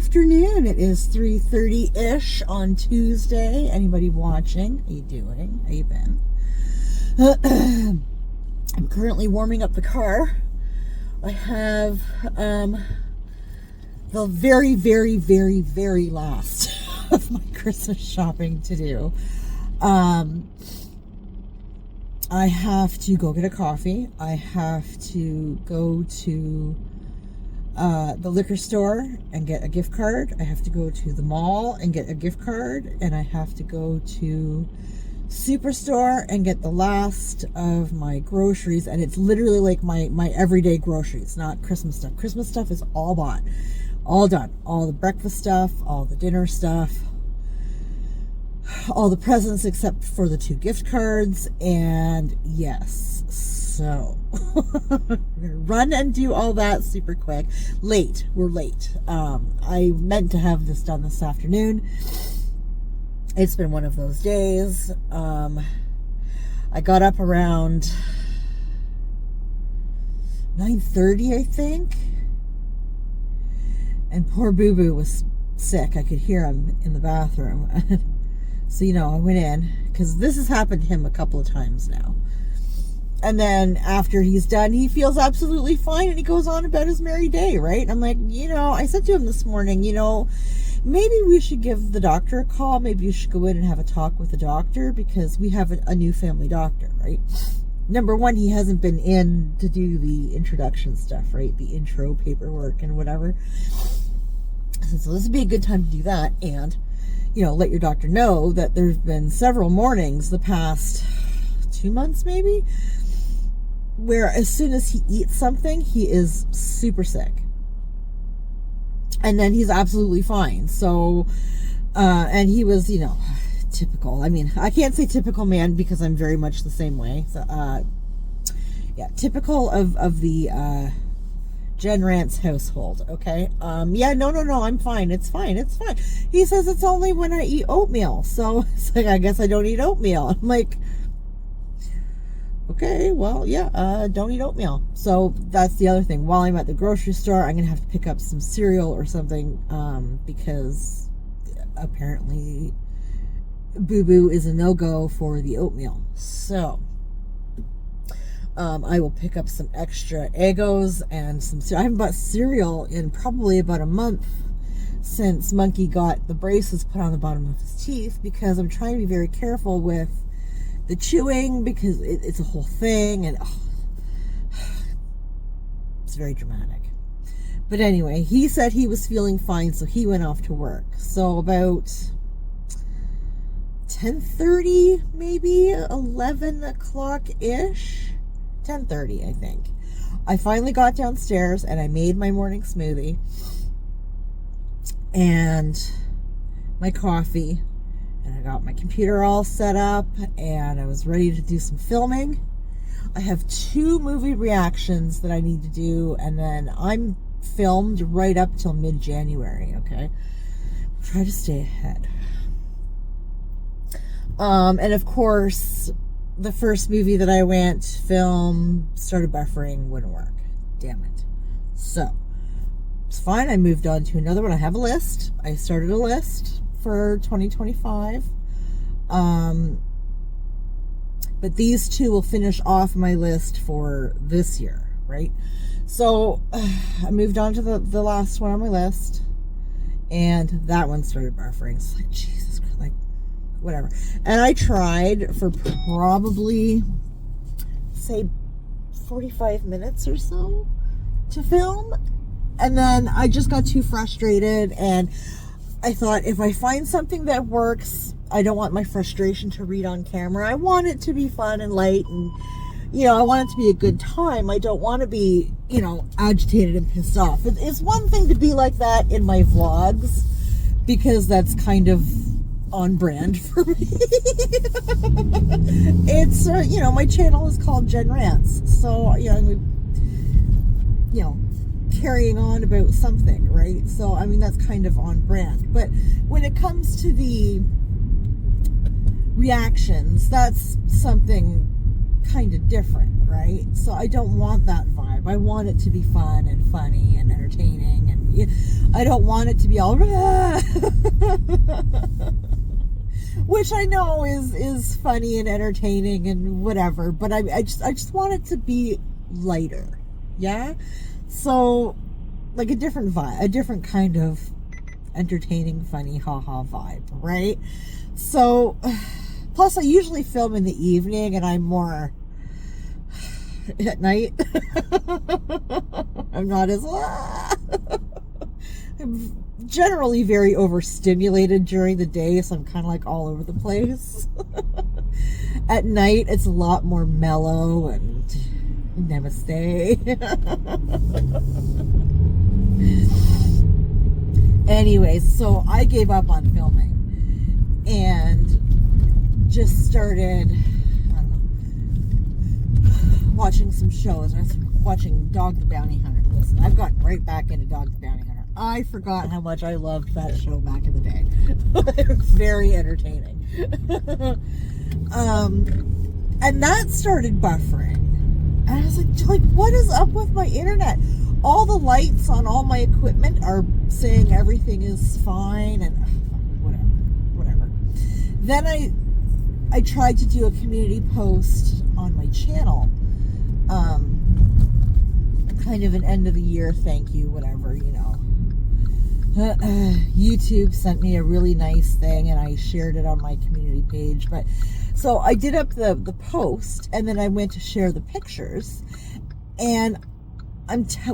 afternoon. It is 3:30-ish on Tuesday. Anybody watching? How you doing? How you been? I'm currently warming up the car. I have the very, very, very, very last of my Christmas shopping to do. I have to go get a coffee. I have to go to the liquor store and get a gift card. I have to go to the mall and get a gift card. And I have to go to Superstore and get the last of my groceries. And it's literally like my everyday groceries, not Christmas stuff. Christmas stuff is all bought, all done. All the breakfast stuff, all the dinner stuff, all the presents except for the 2 gift cards. And yes, so we're gonna run and do all that super quick. We're late. I meant to have this done this afternoon. It's been one of those days. I got up around 9:30, I think, and poor Boo Boo was sick. I could hear him in the bathroom. So, I went in, because this has happened to him a couple of times now. And then after he's done, he feels absolutely fine, and he goes on about his merry day, right? And I'm like, I said to him this morning, maybe we should give the doctor a call. Maybe you should go in and have a talk with the doctor, because we have a new family doctor, right? Number one, he hasn't been in to do the introduction stuff, right? The intro paperwork and whatever. So this would be a good time to do that. And, let your doctor know that there's been several mornings the past 2 months, maybe, where as soon as he eats something, he is super sick. And then he's absolutely fine. So, and he was, typical. I mean, I can't say typical man because I'm very much the same way. So, typical of the Jen Rants household, okay? No, I'm fine. It's fine. He says it's only when I eat oatmeal. So, it's like, I guess I don't eat oatmeal. I'm like, okay, well, don't eat oatmeal. So that's the other thing. While I'm at the grocery store, I'm going to have to pick up some cereal or something, because apparently Boo Boo is a no-go for the oatmeal. So I will pick up some extra Eggos and some cereal. I haven't bought cereal in probably about a month since Monkey got the braces put on the bottom of his teeth, because I'm trying to be very careful with the chewing, because it's a whole thing, and it's very dramatic. But anyway, he said he was feeling fine, so he went off to work. So about 10:30, maybe 11 o'clock-ish, 10:30, I think, I finally got downstairs and I made my morning smoothie and my coffee. And I got my computer all set up, and I was ready to do some filming. I have 2 movie reactions that I need to do, and then I'm filmed right up till mid-January, okay? Try to stay ahead. And of course, the first movie that I went to film started buffering, wouldn't work. Damn it. So, it's fine. I moved on to another one. I have a list. I started a list for 2025. But these 2 will finish off my list for this year, right? So I moved on to the last one on my list, and that one started buffering. It's like, Jesus Christ, like, whatever. And I tried for probably, say, 45 minutes or so to film, and then I just got too frustrated, and I thought, if I find something that works, I don't want my frustration to read on camera. I want it to be fun and light, and, I want it to be a good time. I don't want to be, agitated and pissed off. It's one thing to be like that in my vlogs, because that's kind of on brand for me. It's, my channel is called Jen Rants. So, carrying on about something, right? So, I mean, that's kind of on brand. But when it comes to the reactions, that's something kind of different, right? So I don't want that vibe. I want it to be fun and funny and entertaining, and I don't want it to be all which I know is funny and entertaining and whatever, but I just want it to be lighter. Yeah? So like a different vibe, a different kind of entertaining, funny, haha vibe, right? So plus I usually film in the evening and I'm more at night. I'm not as I'm generally very overstimulated during the day, so I'm kind of like all over the place. At night it's a lot more mellow and namaste. Anyways, so I gave up on filming and just started, I don't know, watching some shows. I was watching Dog the Bounty Hunter. Listen, I've gotten right back into Dog the Bounty Hunter. I forgot how much I loved that show back in the day. It was very entertaining. And that started buffering. And I was like, what is up with my internet? All the lights on all my equipment are saying everything is fine and whatever. Then I tried to do a community post on my channel. Kind of an end of the year thank you, whatever, you know. YouTube sent me a really nice thing and I shared it on my community page. But so I did up the post and then I went to share the pictures, and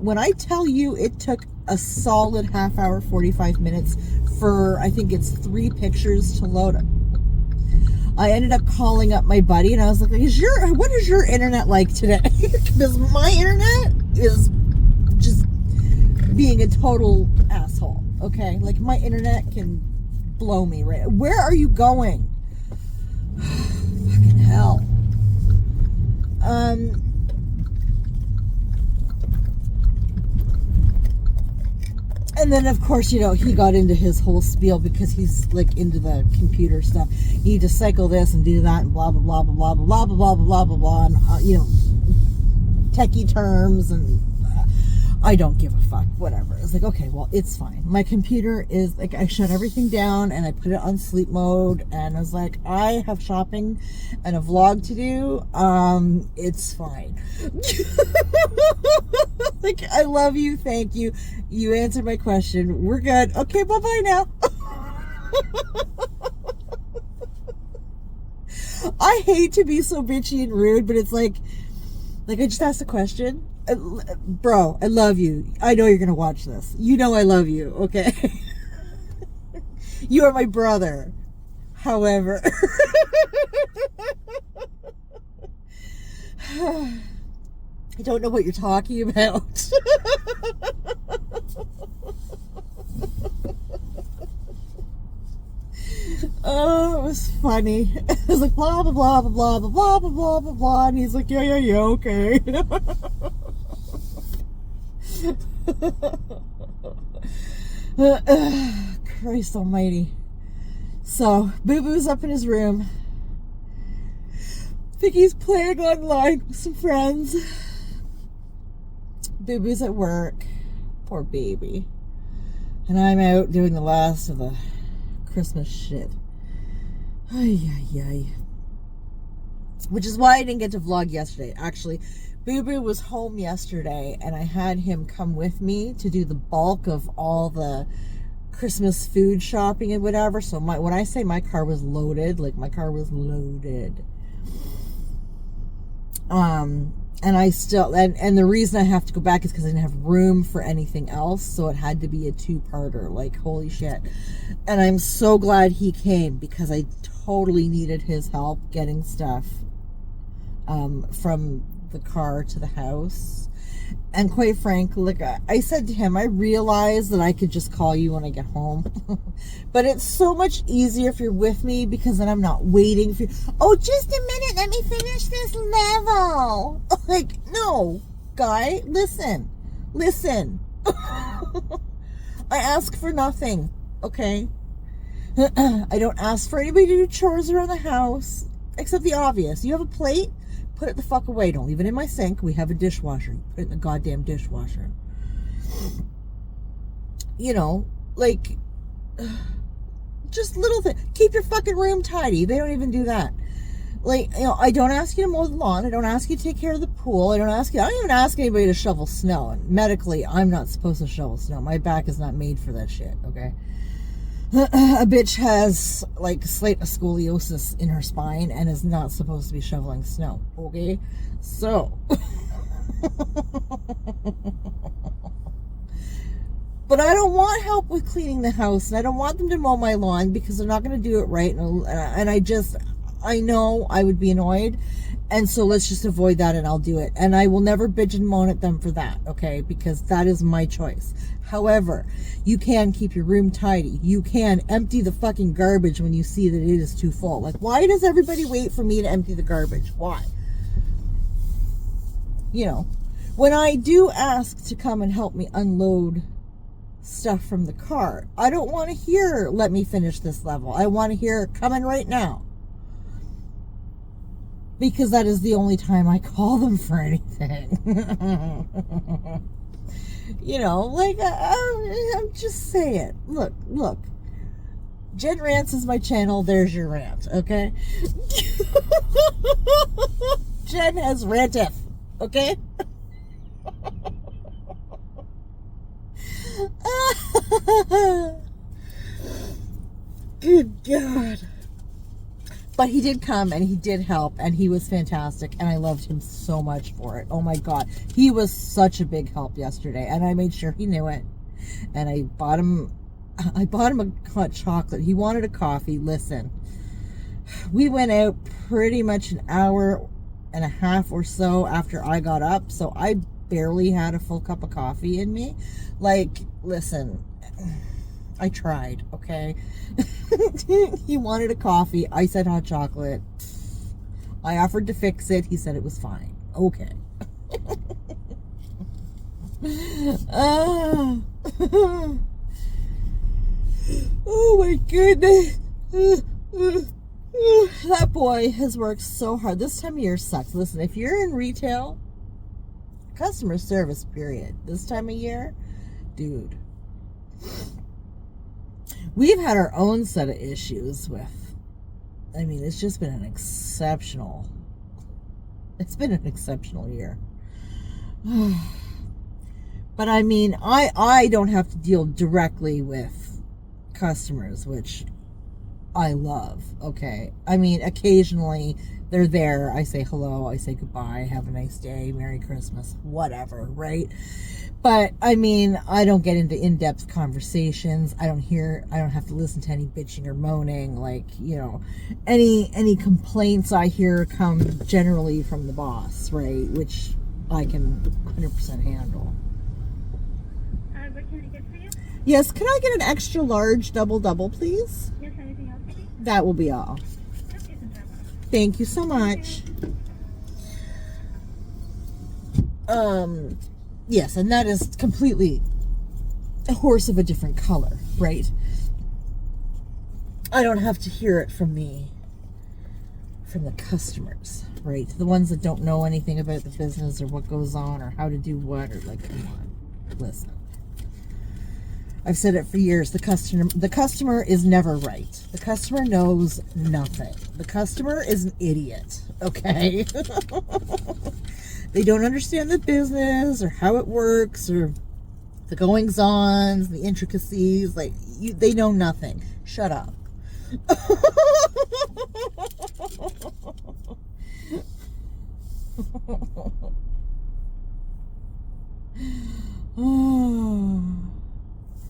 when I tell you it took a solid half hour, 45 minutes for, I think it's 3 pictures to load up. I ended up calling up my buddy and I was like, what is your internet like today? Because my internet is just being a total asshole. Okay, like my internet can blow me right. Where are you going? Fucking hell. And then of course, you know, he got into his whole spiel because he's like into the computer stuff. You need to cycle this and do that and blah blah blah blah blah blah blah blah blah blah blah, and you know, techie terms, and I don't give a fuck, whatever. It's like, okay, well, it's fine. My computer is like, I shut everything down and I put it on sleep mode, and I was like, I have shopping and a vlog to do. It's fine. Like, I love you, thank you. You answered my question. We're good. Okay, bye-bye now. I hate to be so bitchy and rude, but it's like I just asked a question. Bro, I love you. I know you're gonna watch this. You know I love you, okay? You are my brother. However, I don't know what you're talking about. Oh, it was funny. It was like blah blah blah blah blah blah blah blah blah blah, and he's like, yeah, okay. Christ almighty. So Boo Boo's up in his room. I think he's playing online with some friends. Boo Boo's at work. Poor baby. And I'm out doing the last of the Christmas shit. Ay, ay, ay. Which is why I didn't get to vlog yesterday. Actually, Boo Boo was home yesterday and I had him come with me to do the bulk of all the Christmas food shopping and whatever. So when I say my car was loaded, like my car was loaded. And I still, and the reason I have to go back is because I didn't have room for anything else, so it had to be a 2-parter, like, holy shit. And I'm so glad he came, because I totally needed his help getting stuff from the car to the house. And quite frankly, like I said to him, I realized that I could just call you when I get home. But it's so much easier if you're with me, because then I'm not waiting for you. Oh, just a minute, let me finish this level. Like, no, guy, listen. I ask for nothing, okay? I don't ask for anybody to do chores around the house, except the obvious. You have a plate? Put it the fuck away. Don't leave it in my sink. We have a dishwasher. Put it in the goddamn dishwasher. You know, like, just little things. Keep your fucking room tidy. They don't even do that. Like, you know, I don't ask you to mow the lawn. I don't ask you to take care of the pool. I don't even ask anybody to shovel snow. And medically, I'm not supposed to shovel snow. My back is not made for that shit, okay? A bitch has, like, scoliosis in her spine and is not supposed to be shoveling snow, okay? So. But I don't want help with cleaning the house, and I don't want them to mow my lawn because they're not going to do it right. And I know I would be annoyed, and so let's just avoid that, and I'll do it. And I will never bitch and moan at them for that, okay? Because that is my choice. However, you can keep your room tidy. You can empty the fucking garbage when you see that it is too full. Like, why does everybody wait for me to empty the garbage? Why? You know, when I do ask to come and help me unload stuff from the car, I don't want to hear, let me finish this level. I want to hear, coming right now. Because that is the only time I call them for anything. You know, like, I'm just saying. Look. Jen Rants is my channel. There's your rant, okay? Jen has ranteth, okay? Good God. But he did come and he did help and he was fantastic and I loved him so much for it. Oh my God. He was such a big help yesterday and I made sure he knew it. And I bought him a hot chocolate. He wanted a coffee. Listen, we went out pretty much an hour and a half or so after I got up. So I barely had a full cup of coffee in me. Like, listen, I tried, okay? He wanted a coffee. I said hot chocolate. I offered to fix it. He said it was fine. Okay. Oh my goodness. That boy has worked so hard. This time of year sucks. Listen, if you're in retail, customer service, period. This time of year, dude. We've had our own set of issues with, I mean, it's just been an exceptional year. But I mean, I don't have to deal directly with customers, which I love, okay? I mean, occasionally they're there, I say hello, I say goodbye, have a nice day, Merry Christmas, whatever, right? But I mean, I don't get into in-depth conversations. I don't have to listen to any bitching or moaning. Like, you know, any complaints I hear come generally from the boss, right? Which I can 100% handle. What can I get for you? Yes, can I get an extra large double, please? Yes, anything else? That will be all. Okay, Thank you so much. Yes, and that is completely a horse of a different color, right? I don't have to hear it from the customers, right? The ones that don't know anything about the business or what goes on or how to do what, or like, come on, listen. I've said it for years. The customer is never right. The customer knows nothing. The customer is an idiot, okay? They don't understand the business or how it works or the goings-ons, the intricacies. Like, they know nothing. Shut up.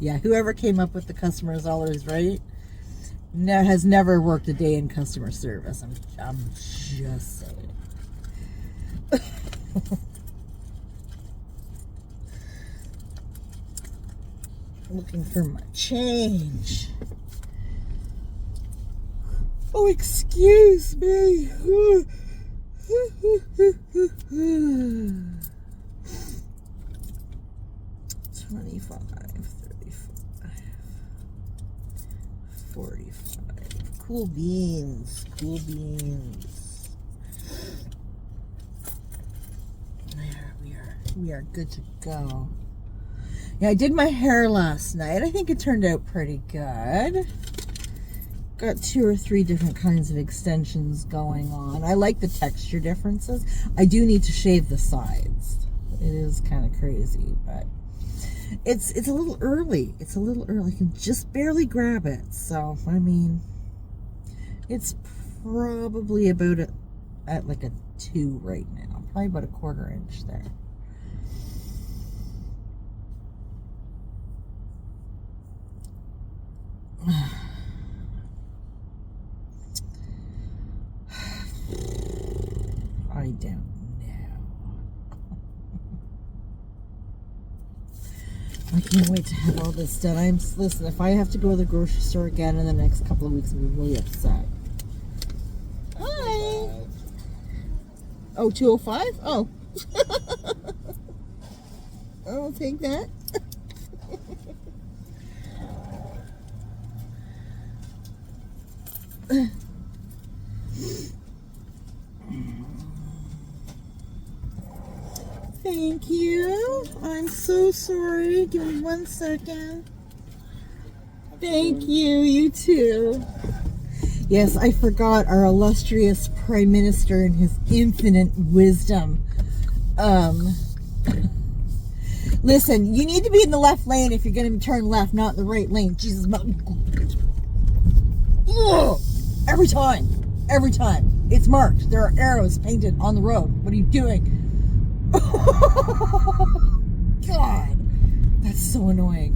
Yeah, whoever came up with the customer is always right has never worked a day in customer service. I'm just saying. Looking for my change. Oh, excuse me. 25, 35, 45. Cool beans. Cool beans. we are good to go. Yeah, I did my hair last night. I think it turned out pretty good. Got 2 or 3 different kinds of extensions going on. I like the texture differences. I do need to shave the sides. It is kind of crazy, but it's a little early. It's a little early. I can just barely grab it. So, I mean, it's probably about at like a 2 right now. Probably about a 1/4 inch there. I don't know. I can't wait to have all this done. Listen, if I have to go to the grocery store again in the next couple of weeks, I'm really upset. Hi. Oh, 205? Oh. I'll take that. Thank you. I'm so sorry. Give me 1 second. Thank you. You too. Yes, I forgot our illustrious Prime Minister and his infinite wisdom. Listen, you need to be in the left lane if you're going to turn left, not in the right lane. Jesus. Ugh. Every time. Every time. It's marked. There are arrows painted on the road. What are you doing? God, that's so annoying.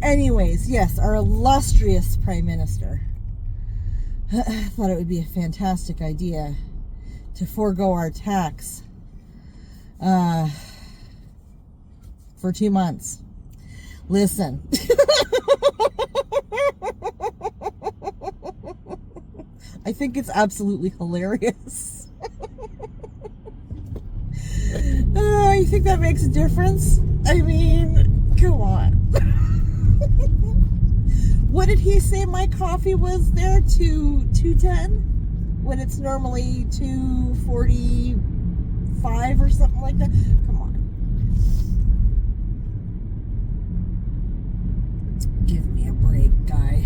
Anyways, yes, our illustrious Prime Minister thought it would be a fantastic idea to forego our tax for 2 months. Listen. I think it's absolutely hilarious. You think that makes a difference? I mean, come on. What did he say my coffee was there? 210 when it's normally 245 or something like that? Come on. Give me a break, guy.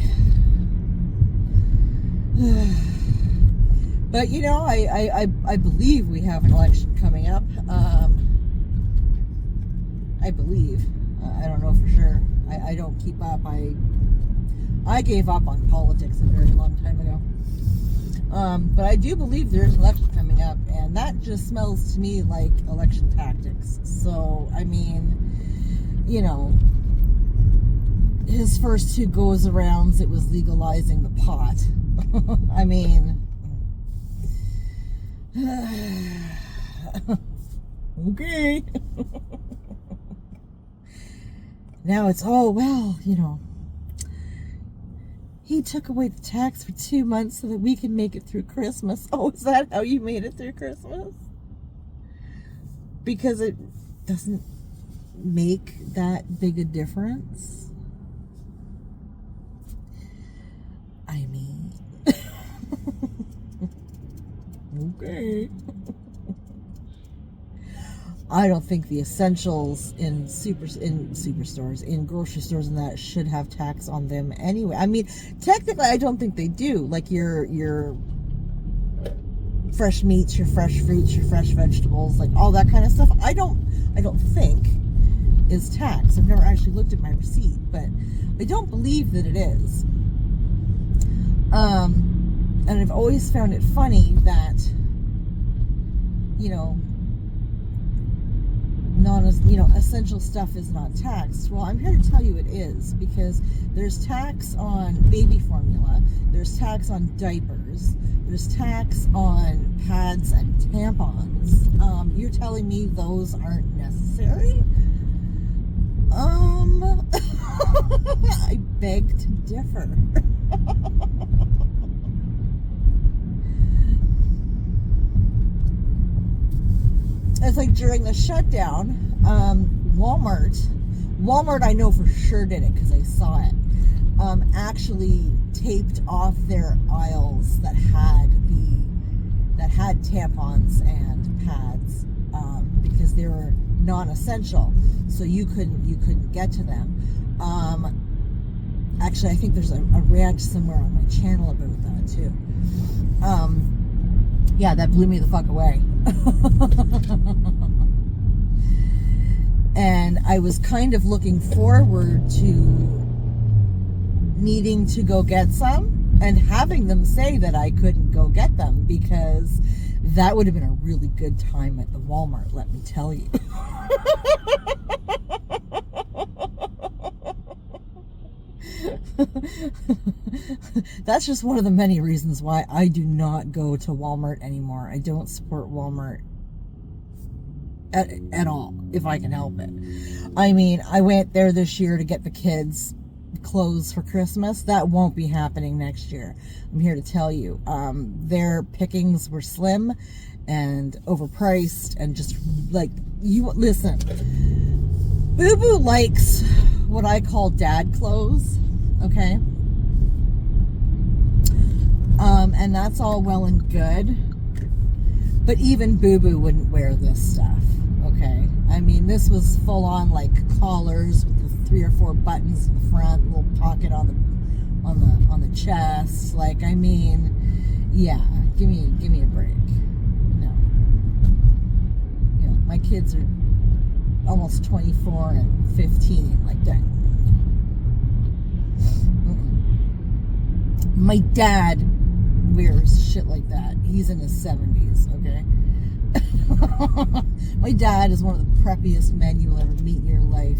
But you know, I believe we have an election coming up. I believe. I don't know for sure. I don't keep up. I gave up on politics a very long time ago. But I do believe there's an election coming up, and that just smells to me like election tactics. So, I mean, you know, his first 2 goes-arounds, it was legalizing the pot. I mean, okay. Now it's, oh, well, you know, he took away the tax for 2 months so that we can make it through Christmas. Oh, is that how you made it through Christmas? Because it doesn't make that big a difference. I mean, okay. I don't think the essentials in superstores, in grocery stores and that should have tax on them anyway. I mean, technically I don't think they do. Like your fresh meats, your fresh fruits, your fresh vegetables, like all that kind of stuff. I don't think is tax. I've never actually looked at my receipt, but I don't believe that it is. And I've always found it funny that, you know, essential stuff is not taxed. Well, I'm here to tell you it is, because there's tax on baby formula, there's tax on diapers, there's tax on pads and tampons. You're telling me those aren't necessary? I beg to differ. It's like during the shutdown, Walmart I know for sure did it because I saw it, actually taped off their aisles that had tampons and pads because they were non-essential, so you couldn't get to them. Actually, I think there's a rant somewhere on my channel about that too. Yeah, that blew me the fuck away. And I was kind of looking forward to needing to go get some and having them say that I couldn't go get them, because that would have been a really good time at the Walmart, let me tell you. That's just one of the many reasons why I do not go to Walmart anymore. I don't support Walmart at all, if I can help it. I mean, I went there this year to get the kids clothes for Christmas. That won't be happening next year. I'm here to tell you. Their pickings were slim and overpriced, and just like, you listen, Boo Boo likes what I call dad clothes, okay? And that's all well and good, but even Boo Boo wouldn't wear this stuff, okay? I mean, this was full on like collars with the 3 or 4 buttons in the front, little pocket on the chest. Like, I mean, yeah, give me a break. No, you know, my kids are almost 24 and 15. Like that. My dad wears shit like that. He's in his 70s, okay? My dad is one of the preppiest men you will ever meet in your life.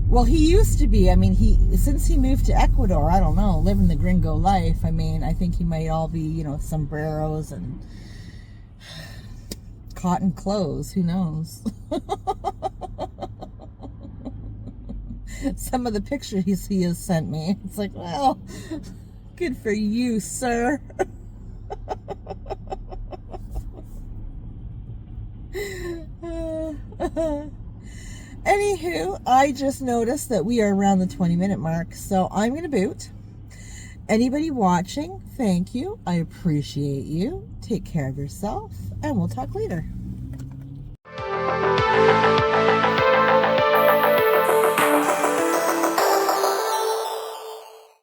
Well, he used to be. I mean, since he moved to Ecuador, I don't know, living the gringo life. I mean, I think he might all be, you know, sombreros and cotton clothes. Who knows? Some of the pictures he has sent me, it's like, well, good for you, sir. Anywho, I just noticed that we are around the 20-minute mark, so I'm going to boot. Anybody watching, thank you. I appreciate you. Take care of yourself, and we'll talk later.